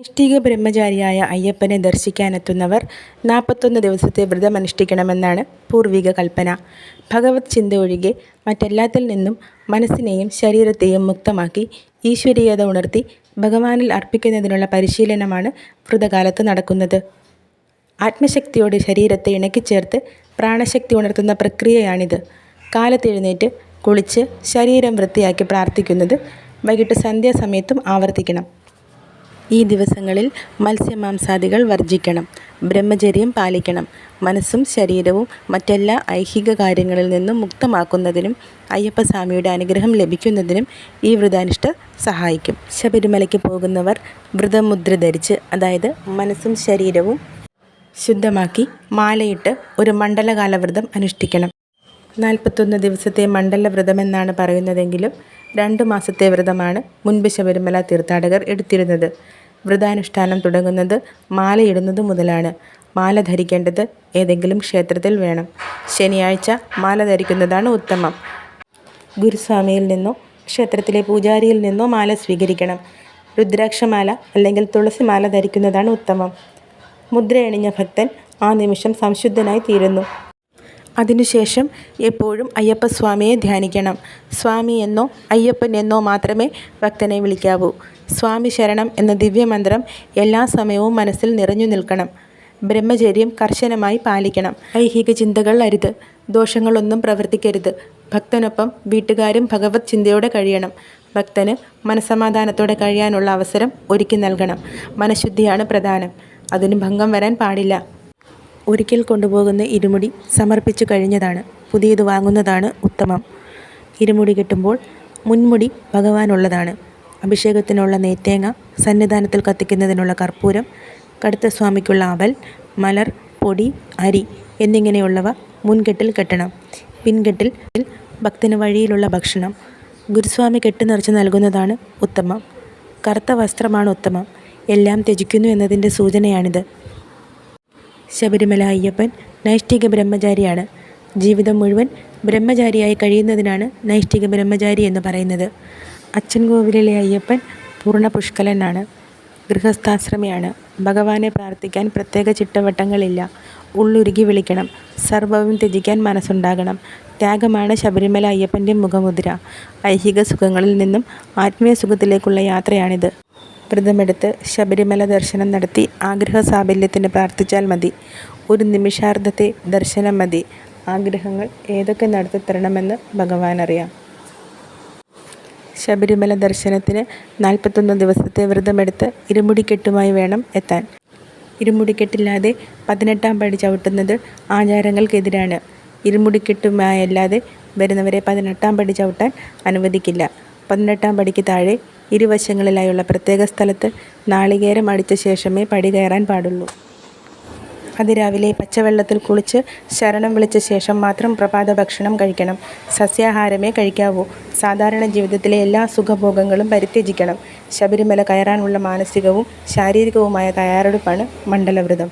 നൈഷ്ഠിക ബ്രഹ്മചാരിയായ അയ്യപ്പനെ ദർശിക്കാനെത്തുന്നവർ 41 ദിവസത്തെ വ്രതമനുഷ്ഠിക്കണമെന്നാണ് പൂർവിക കൽപ്പന. ഭഗവത് ചിന്ത ഒഴികെ മറ്റെല്ലാത്തിൽ നിന്നും മനസ്സിനെയും ശരീരത്തെയും മുക്തമാക്കി ഈശ്വരീയത ഉണർത്തി ഭഗവാനിൽ അർപ്പിക്കുന്നതിനുള്ള പരിശീലനമാണ് വ്രതകാലത്ത് നടക്കുന്നത്. ആത്മശക്തിയോടെ ശരീരത്തെ ഇണക്കിച്ചേർത്ത് പ്രാണശക്തി ഉണർത്തുന്ന പ്രക്രിയയാണിത്. കാലത്തെഴുന്നേറ്റ് കുളിച്ച് ശരീരം വൃത്തിയാക്കി പ്രാർത്ഥിക്കുന്നത് വൈകിട്ട് സന്ധ്യാസമയത്തും ആവർത്തിക്കണം. ഈ ദിവസങ്ങളിൽ മത്സ്യമാംസാദികൾ വർജിക്കണം. ബ്രഹ്മചര്യം പാലിക്കണം. മനസ്സും ശരീരവും മറ്റെല്ലാ ഐഹിക കാര്യങ്ങളിൽ നിന്നും മുക്തമാക്കുന്നതിനും അയ്യപ്പസ്വാമിയുടെ അനുഗ്രഹം ലഭിക്കുന്നതിനും ഈ വ്രതാനുഷ്ഠ സഹായിക്കും. ശബരിമലയ്ക്ക് പോകുന്നവർ വ്രതമുദ്ര ധരിച്ച്, അതായത് മനസ്സും ശരീരവും ശുദ്ധമാക്കി മാലയിട്ട് ഒരു മണ്ഡലകാല വ്രതം അനുഷ്ഠിക്കണം. 41 ദിവസത്തെ മണ്ഡല വ്രതമെന്നാണ് പറയുന്നതെങ്കിലും 2 മാസത്തെ വ്രതമാണ് മുൻപ് ശബരിമല തീർത്ഥാടകർ എടുത്തിരുന്നത്. വ്രതാനുഷ്ഠാനം തുടങ്ങുന്നത് മാലയിടുന്നത് മുതലാണ്. മാല ധരിക്കേണ്ടത് ഏതെങ്കിലും ക്ഷേത്രത്തിൽ വേണം. ശനിയാഴ്ച മാല ധരിക്കുന്നതാണ് ഉത്തമം. ഗുരുസ്വാമിയിൽ നിന്നോ ക്ഷേത്രത്തിലെ പൂജാരിയിൽ നിന്നോ മാല സ്വീകരിക്കണം. രുദ്രാക്ഷമാല അല്ലെങ്കിൽ തുളസിമാല ധരിക്കുന്നതാണ് ഉത്തമം. മുദ്രയണിഞ്ഞ ഭക്തൻ ആ നിമിഷം സംശുദ്ധനായി തീരുന്നു. അതിനുശേഷം എപ്പോഴും അയ്യപ്പസ്വാമിയെ ധ്യാനിക്കണം. സ്വാമി എന്നോ അയ്യപ്പൻ എന്നോ മാത്രമേ ഭക്തനെ വിളിക്കാവൂ. സ്വാമി ശരണം എന്ന ദിവ്യമന്ത്രം എല്ലാ സമയവും മനസ്സിൽ നിറഞ്ഞു നിൽക്കണം. ബ്രഹ്മചര്യം കർശനമായി പാലിക്കണം. ഐഹിക ചിന്തകൾ അരുത്. ദോഷങ്ങളൊന്നും പ്രവർത്തിക്കരുത്. ഭക്തനൊപ്പം വീട്ടുകാരും ഭഗവത് ചിന്തയോടെ കഴിയണം. ഭക്തന് മനസ്സമാധാനത്തോടെ കഴിയാനുള്ള അവസരം ഒരുക്കി നൽകണം. മനഃശുദ്ധിയാണ് പ്രധാനം. അതിന് ഭംഗം വരാൻ പാടില്ല. ഒരിക്കൽ കൊണ്ടുപോകുന്ന ഇരുമുടി സമർപ്പിച്ചു കഴിഞ്ഞതാണ്. പുതിയത് വാങ്ങുന്നതാണ് ഉത്തമം. ഇരുമുടി കെട്ടുമ്പോൾ മുൻമുടി ഭഗവാനുള്ളതാണ്. അഭിഷേകത്തിനുള്ള നെയ്ത്തേങ്ങ, സന്നിധാനത്തിൽ കത്തിക്കുന്നതിനുള്ള കർപ്പൂരം, കടുത്ത സ്വാമിക്കുള്ള അവൽ, മലർ, പൊടി, അരി എന്നിങ്ങനെയുള്ളവ മുൻകെട്ടിൽ കെട്ടണം. പിൻകെട്ടിൽ ഭക്തന് വഴിയിലുള്ള ഭക്ഷണം ഗുരുസ്വാമി കെട്ട് നിറച്ച് നൽകുന്നതാണ് ഉത്തമം. കറുത്ത വസ്ത്രമാണ് ഉത്തമം. എല്ലാം ത്യജിക്കുന്നു എന്നതിൻ്റെ സൂചനയാണിത്. ശബരിമല അയ്യപ്പൻ നൈഷ്ഠിക ബ്രഹ്മചാരിയാണ്. ജീവിതം മുഴുവൻ ബ്രഹ്മചാരിയായി കഴിയുന്നതിനാണ് നൈഷ്ഠിക ബ്രഹ്മചാരി എന്ന് പറയുന്നത്. അച്ചൻകോവിലിലെ അയ്യപ്പൻ പൂർണ്ണ പുഷ്കലനാണ്. ഗൃഹസ്ഥാശ്രമിയാണ്. ഭഗവാനെ പ്രാർത്ഥിക്കാൻ പ്രത്യേക ചിട്ടവട്ടങ്ങളില്ല. ഉള്ളുരുകി വിളിക്കണം. സർവ്വവും ത്യജിക്കാൻ മനസ്സുണ്ടാകണം. ത്യാഗമാണ് ശബരിമല അയ്യപ്പൻ്റെ മുഖമുദ്ര. ഐഹിക സുഖങ്ങളിൽ നിന്നും ആത്മീയ സുഖത്തിലേക്കുള്ള യാത്രയാണിത്. വ്രതമെടുത്ത് ശബരിമല ദർശനം നടത്തി ആഗ്രഹ സാഫല്യത്തിന് പ്രാർത്ഥിച്ചാൽ മതി. ഒരു നിമിഷാർദ്ധത്തെ ദർശനം മതി. ആഗ്രഹങ്ങൾ ഏതൊക്കെ നടത്തിത്തരണമെന്ന് ഭഗവാൻ അറിയാം. ശബരിമല ദർശനത്തിന് 41 ദിവസത്തെ വ്രതമെടുത്ത് ഇരുമുടിക്കെട്ടുമായി വേണം എത്താൻ. ഇരുമുടിക്കെട്ടില്ലാതെ 18-ാം പടി ചവിട്ടുന്നത് ആചാരങ്ങൾക്കെതിരാണ്. ഇരുമുടിക്കെട്ടുമായല്ലാതെ വരുന്നവരെ 18-ാം പടി ചവിട്ടാൻ അനുവദിക്കില്ല. 18-ാം പടിക്ക് താഴെ ഇരുവശങ്ങളിലായുള്ള പ്രത്യേക സ്ഥലത്ത് നാളികേരം അടിച്ച ശേഷമേ പടി കയറാൻ പാടുള്ളൂ. അതിരാവിലെ പച്ചവെള്ളത്തിൽ കുളിച്ച് ശരണം വിളിച്ച ശേഷം മാത്രം പ്രഭാത ഭക്ഷണം കഴിക്കണം. സസ്യാഹാരമേ കഴിക്കാവൂ. സാധാരണ ജീവിതത്തിലെ എല്ലാ സുഖഭോഗങ്ങളും പരിത്യജിക്കണം. ശബരിമല കയറാനുള്ള മാനസികവും ശാരീരികവുമായ തയ്യാറെടുപ്പാണ് മണ്ഡലവ്രതം.